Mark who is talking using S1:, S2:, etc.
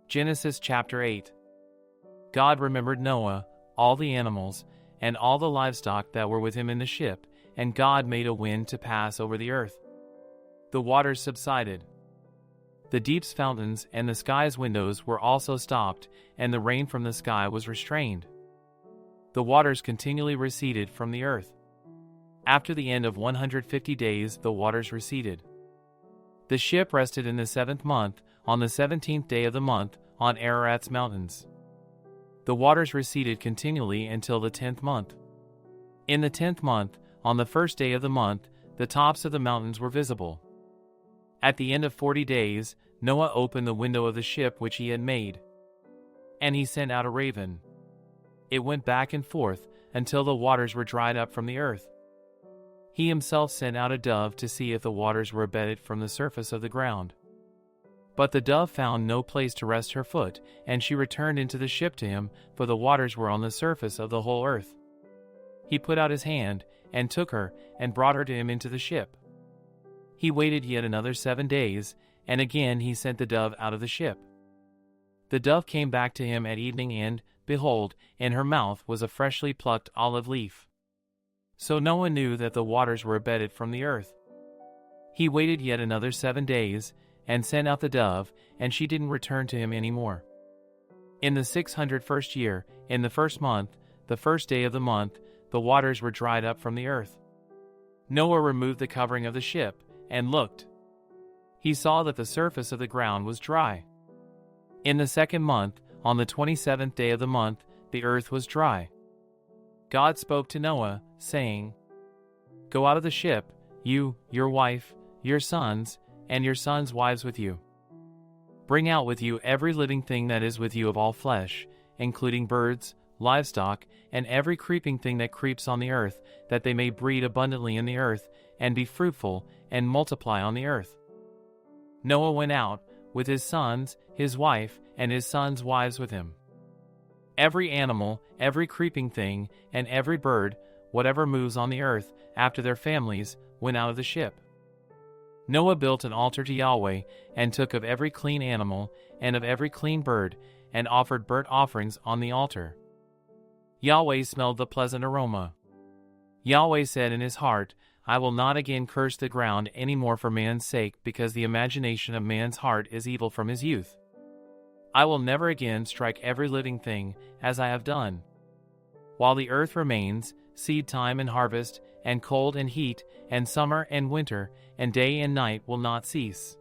S1: Genesis chapter 8. God remembered Noah, all the animals, and all the livestock that were with him in the ship, and God made a wind to pass over the earth. The waters subsided. The deep's fountains and the sky's windows were also stopped, and the rain from the sky was restrained. The waters continually receded from the earth. After the end of 150 days, the waters receded. The ship rested in the 7th month, on the 17th day of the month, on Ararat's mountains. The waters receded continually until the 10th month. In the 10th month, on the 1st day of the month, the tops of the mountains were visible. At the end of 40 days, Noah opened the window of the ship which he had made. And he sent out a raven. It went back and forth until the waters were dried up from the earth. He himself sent out a dove to see if the waters were abated from the surface of the ground. But the dove found no place to rest her foot, and she returned into the ship to him, for the waters were on the surface of the whole earth. He put out his hand, and took her, and brought her to him into the ship. He waited yet another 7 days, and again he sent the dove out of the ship. The dove came back to him at evening, and, behold, in her mouth was a freshly plucked olive leaf. So Noah knew that the waters were abated from the earth. He waited yet another 7 days, and sent out the dove, and she didn't return to him any more. In the 601st year, in the 1st month, the 1st day of the month, the waters were dried up from the earth. Noah removed the covering of the ship, and looked. He saw that the surface of the ground was dry. In the 2nd month, on the 27th day of the month, the earth was dry. God spoke to Noah, saying, "Go out of the ship, you, your wife, your sons, and your sons' wives with you. Bring out with you every living thing that is with you of all flesh, including birds, livestock, and every creeping thing that creeps on the earth, that they may breed abundantly in the earth, and be fruitful, and multiply on the earth." Noah went out, with his sons, his wife, and his sons' wives with him. Every animal, every creeping thing, and every bird, whatever moves on the earth, after their families, went out of the ship. Noah built an altar to Yahweh, and took of every clean animal, and of every clean bird, and offered burnt offerings on the altar. Yahweh smelled the pleasant aroma. Yahweh said in his heart, "I will not again curse the ground any more for man's sake, because the imagination of man's heart is evil from his youth. I will never again strike every living thing, as I have done. While the earth remains, seed time and harvest, and cold and heat, and summer and winter, and day and night will not cease.